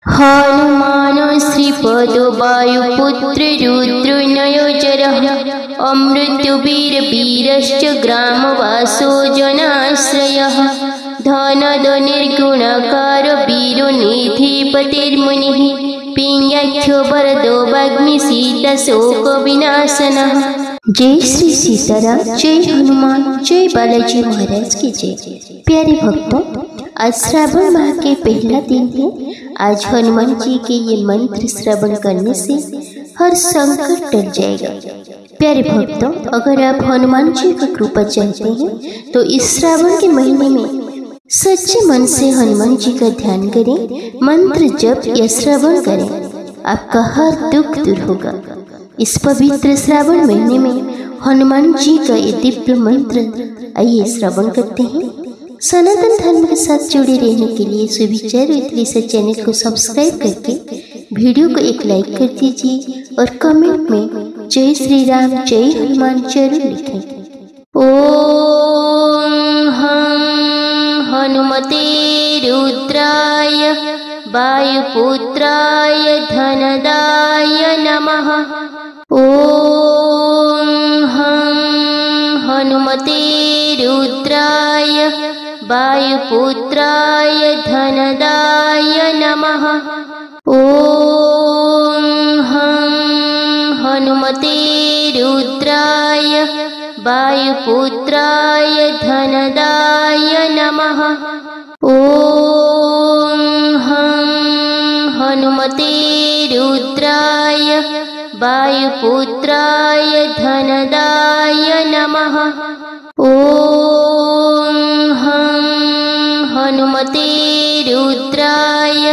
हनुमान श्रीपदो वायुपुत्र रुद्रनयोजरः अमृतवीरवीरश्च ग्रामवासो जनाश्रयः धनदनिर्गुणकार वीरो निधिपतिर्मुनिः पिङ्गाख्यो वरदो वाग्मीसीतशोकविनाशनः। जय श्री सीताराम, जय हनुमान, जय बालाजी महाराज की जय। प्यारे भक्तों, आज श्रावण माह के पहला दिन है। आज हनुमान जी के ये मंत्र श्रवण करने से हर संकट टल जाएगा। प्यारे भक्तों, अगर आप हनुमान जी का कृपा चाहते हैं तो इस श्रावण के महीने में सच्चे मन से हनुमान जी का ध्यान करें, मंत्र जप या श्रवण करें, आपका हर दुख दूर होगा। इस पवित्र श्रावण महीने में हनुमान जी का ये दिव्य मंत्र आइए श्रवण करते हैं। सनातन धर्म के साथ जुड़े रहने के लिए सुविचार विद चैनल को सब्सक्राइब करके वीडियो को एक लाइक कर दीजिए और कमेंट में जय श्री राम, जय हनुमान जरूर लिखें। ओम हनुमते रुद्राय वायुपुत्राय धनदाय नमः। ओम हनुमते रुद्राय वायुपुत्राय धनदाय नमः। ओम हनुमते रुद्राय वायुपुत्राय धनदाय नमः। ओम हनुमते रुद्राय वायुपुत्राय धनदाय नमः। ओम हनुमते रुद्राय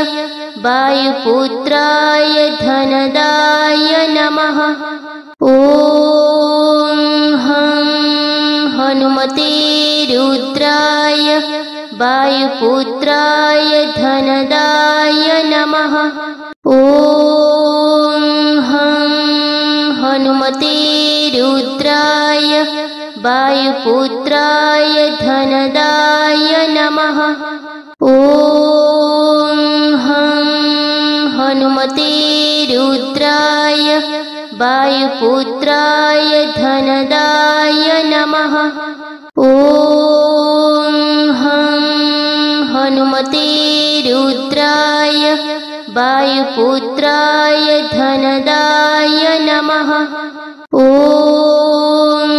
वायुपुत्राय धनदाय नमः। ओम हनुमते रुद्राय वायुपुत्राय धनदाय नमः। ओम हनुमते रुद्राय वायुपुत्राय धनदाय नमः। ओम हनुमते रुद्राय वायुपुत्राय धनदाय नमः। ओम हनुमते रुद्राय वायुपुत्राय धनदाय नमः। ओम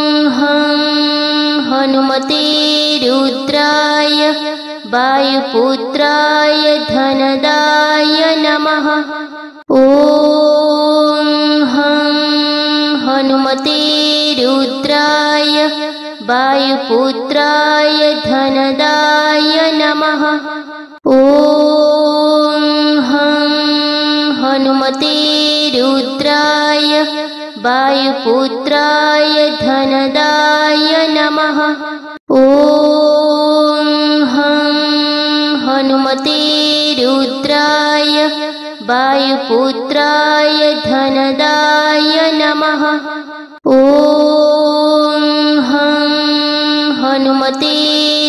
हनुमते रुद्राय वायुपुत्राय धनदाय नमः। ओम हनुमते रुद्राय वायुपुत्राय धनदाय नमः। ओम हनुमते रुद्राय वायुपुत्राय धनदाय नमः। ओम हनुमते रुद्राय वायुपुत्राय धनदाय नमः। ओम हनुमते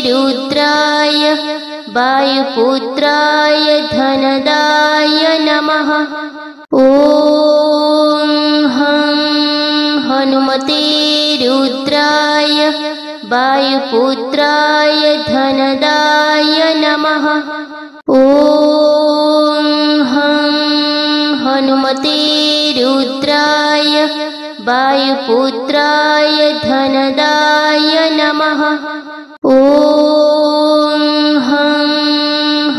रुद्राय वायुपुत्राय धनदाय नमः। ओम हनुमते रुद्राय वायुपुत्राय धनदाय नमः। ओम हनुमते रुद्राय वायुपुत्राय धनदाय नमः। ओम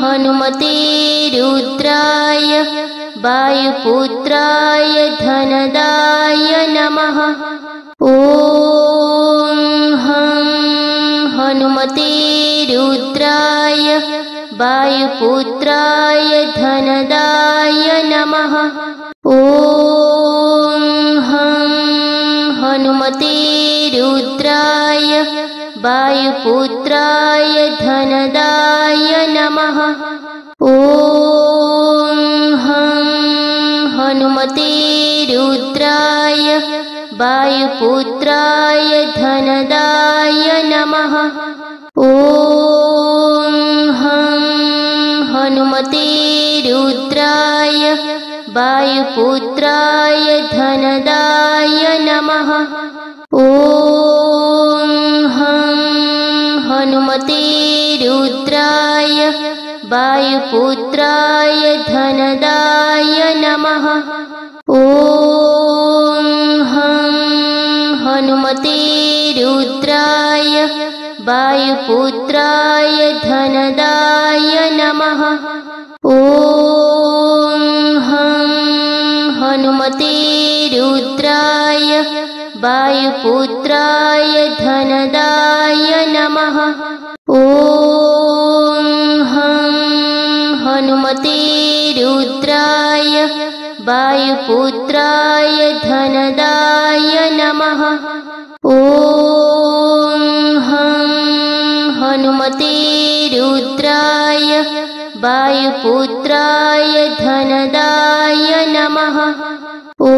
हनुमते रुद्राय वायुपुत्राय धनदाय नमः। ओम हनुमते रुद्राय वायुपुत्राय धनदाय नमः। ओम हनुमते रुद्राय वायुपुत्राय धनदाय नमः। ओम हनुमते रुद्राय वायुपुत्राय धनदाय नमः। ओम हनुमते रुद्राय वायुपुत्राय धनदाय नमः। ॐ हं हनुमते रुद्राय वायुपुत्राय धनदाय नमः। ॐ हं हनुमते रुद्राय वायुपुत्राय धनदाय नमः। ॐ हं हनुमते रुद्राय वायुपुत्राय धनदाय नमः। ॐ हं हनुमते रुद्राय वायुपुत्राय धनदाय नमः। ॐ हं हनुमते रुद्राय वायुपुत्राय धनदाय नमः। ॐ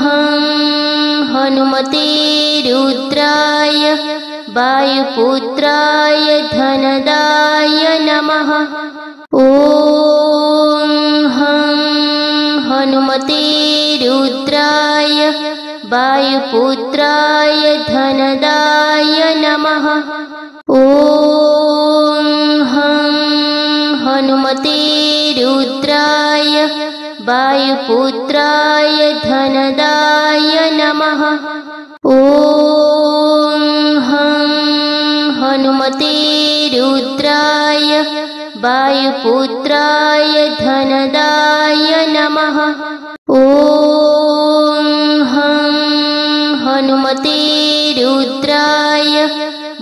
हं हनुमते रुद्राय वायुपुत्राय धनदाय नमः। ॐ हं हनुमते रुद्राय वायुपुत्राय धनदाय नमः। ॐ हं हनुमते रुद्राय वायुपुत्राय धनदाय नमः। ॐ हं हनुमते रुद्राय वायुपुत्राय धनदाय नमः। ॐ हं हनुमते रुद्राय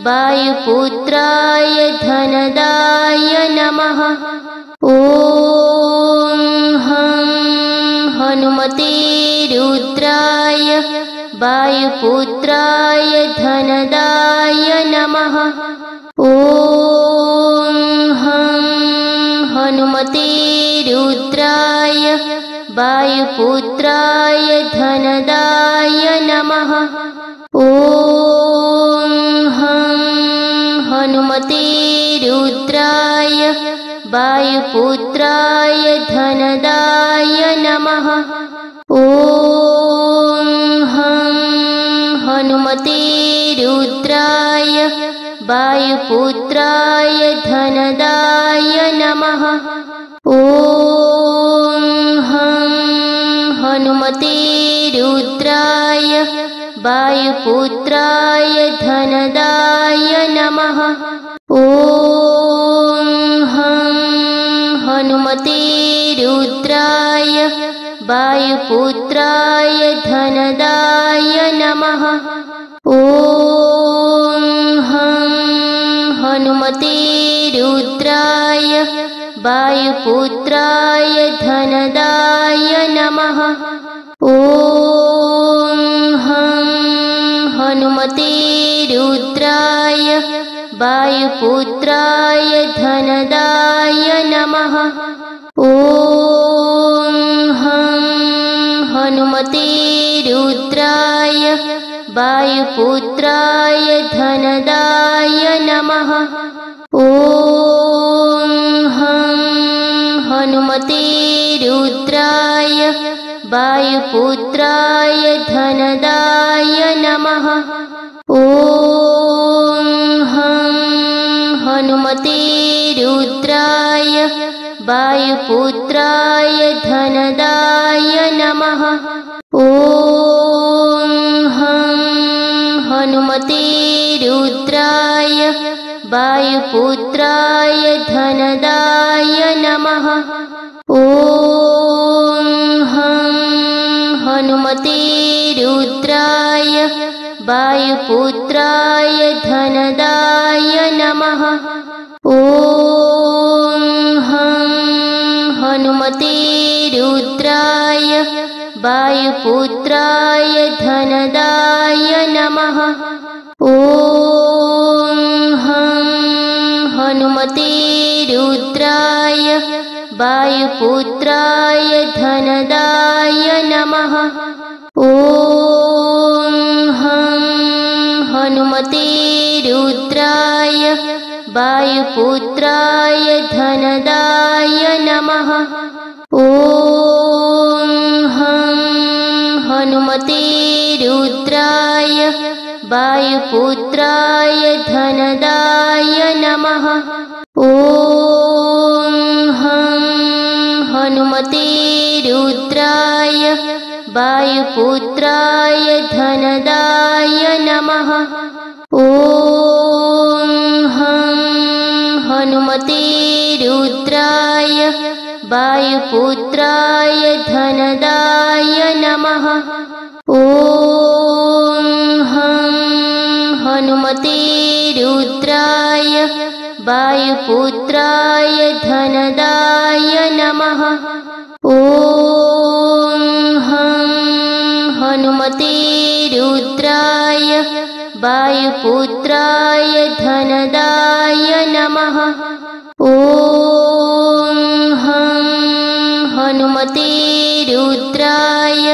वायुपुत्राय धनदाय नमः। ॐ हं हनुमते रुद्राय वायुपुत्राय धनदाय नमः। ॐ हं हनुमते रुद्राय वायुपुत्राय धनदाय नमः। ॐ हं हनुमते रुद्राय वायुपुत्राय धनदाय नमः। ॐ हं हनुमते रुद्राय वायुपुत्राय धनदाय नमः। ॐ हं हनुमते रुद्राय वायुपुत्राय धनदाय नमः। ॐ हं हनुमते रुद्राय वायुपुत्राय धनदाय नमः। ॐ हं हनुमते रुद्राय वायुपुत्राय धनदाय नमः। ॐ हं हनुमते रुद्राय वायुपुत्राय धनदाय नमः। ॐ हं हनुमते रुद्राय वायुपुत्राय धनदाय नमः। ॐ हं हनुमते रुद्राय वायुपुत्राय धनदाय नमः। ॐ हं हनुमते रुद्राय वायुपुत्राय धनदाय नमः। ॐ हं हनुमते रुद्राय वायुपुत्राय धनदाय नमः। ॐ हं हनुमते रुद्राय वायुपुत्राय धनदाय नमः। ॐ हं हनुमते रुद्राय वायुपुत्राय धनदाय नमः। ॐ हं हनुमते रुद्राय वायुपुत्राय धनदाय नमः। ॐ हं हनुमते रुद्राय वायुपुत्राय धनदाय नमः। ॐ हं हनुमते रुद्राय वायुपुत्राय धनदाय नमः। ॐ हं हनुमते रुद्राय वायुपुत्राय धनदाय नमः। ॐ हं हनुमते रुद्राय वायुपुत्राय धनदाय नमः। ॐ हं हनुमते रुद्राय वायुपुत्राय धनदाय नमः। ॐ हं हनुमते रुद्राय वायुपुत्राय धनदाय नमः। ॐ हं हनुमते रुद्राय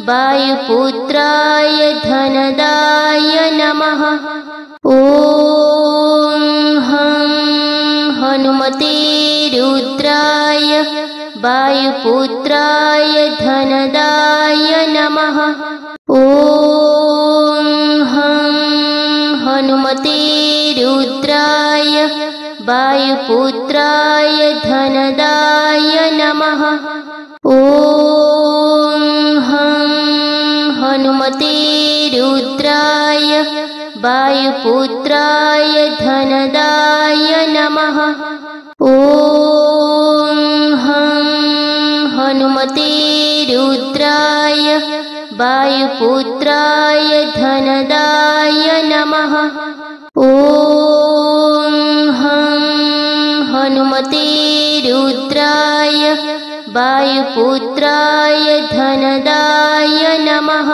वायुपुत्राय धनदाय नमः। ॐ हं हनुमते रुद्राय वायुपुत्राय धनदाय नमः। ॐ हं हनुमते रुद्राय वायुपुत्राय धनदाय नमः। ॐ हं हनुमते रुद्राय वायुपुत्राय धनदाय नमः। ॐ हं हनुमते रुद्राय वायुपुत्राय धनदाय नमः। ॐ हं हनुमते रुद्राय वायुपुत्राय धनदाय नमः।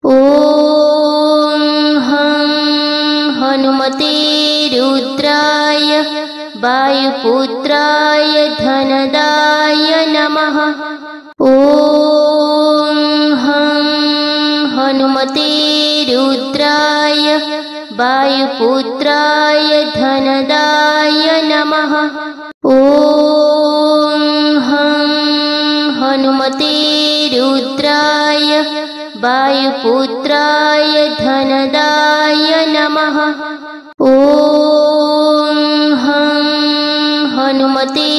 ॐ हं हनुमते रुद्राय वायुपुत्राय धनदाय नमः। ॐ हं हनुमते रुद्राय वायुपुत्राय धनदाय नमः। ॐ हं हनुमते रुद्राय वायुपुत्राय धनदाय नमः। ॐ हं हनुमते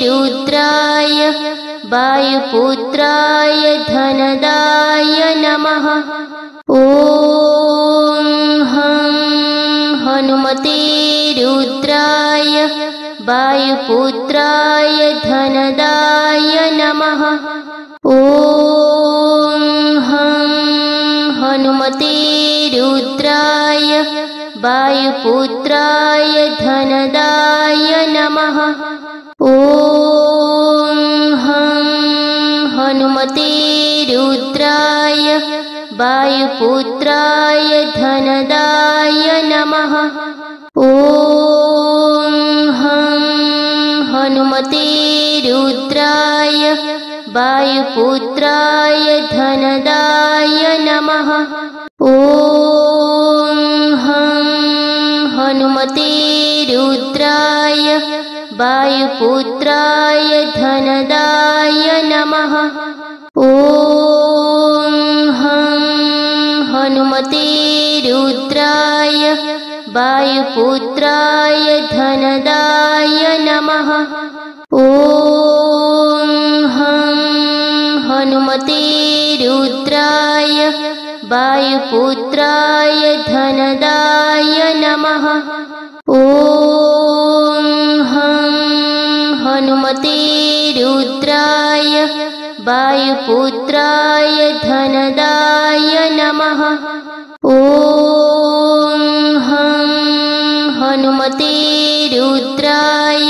रुद्राय वायुपुत्राय धनदाय नमः। ॐ हं हनुमते रुद्राय वायुपुत्राय धनदाय नमः। ॐ हं हनुमते रुद्राय वायुपुत्राय धनदाय नमः। ॐ हं हनुमते रुद्राय वायुपुत्राय धनदाय नमः। ॐ हं हनुमते रुद्राय वायुपुत्राय धनदाय नमः। ॐ हं हनुमते रुद्राय वायुपुत्राय धनदाय नमः। ॐ हं हनुमते रुद्राय वायुपुत्राय धनदाय नमः। ॐ हं हनुमते रुद्राय वायुपुत्राय धनदाय नमः। ॐ हं हनुमते रुद्राय वायुपुत्राय धनदाय नमः। ॐ हं हनुमते रुद्राय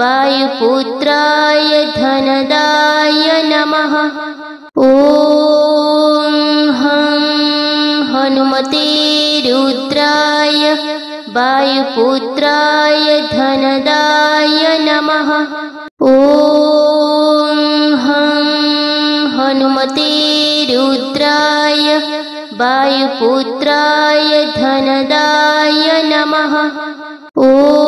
वायुपुत्राय धनदाय नमः। ॐ हं हनुमते रुद्राय वायुपुत्राय धनदाय नमः। ॐ हं हनुमते रुद्राय वायुपुत्राय धनदाय नमः। ॐ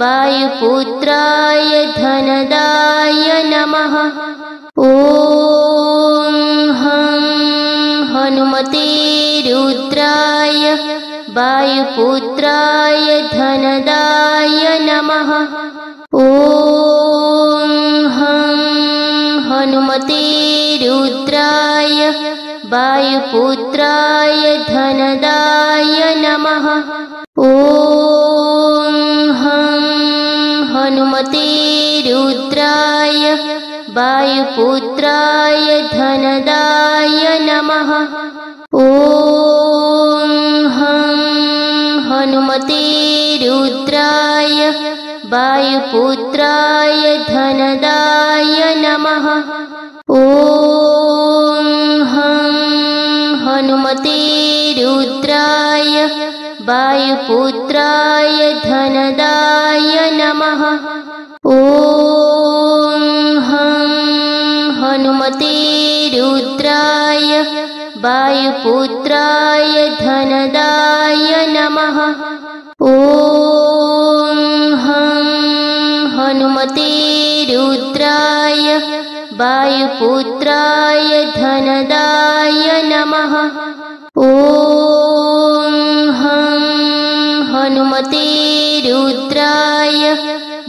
वायुपुत्राय धनदाय नमः। ॐ हं हनुमते रुद्राय वायुपुत्राय धनदाय नमः। ॐ हं हनुमते रुद्राय वायुपुत्राय धनदाय नमः। ॐ हं हनुमते रुद्राय वायुपुत्राय धनदाय नमः। ॐ हं हनुमते रुद्राय वायुपुत्राय धनदाय नमः। ॐ हं हनुमते रुद्राय वायुपुत्राय धनदाय नमः। ॐ हं हनुमते रुद्राय वायुपुत्राय धनदाय नमः। ॐ हं हनुमते रुद्राय वायुपुत्राय धनदाय नमः। ॐ हं हनुमते रुद्राय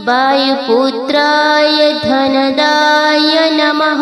वायुपुत्राय धनदाय नमः।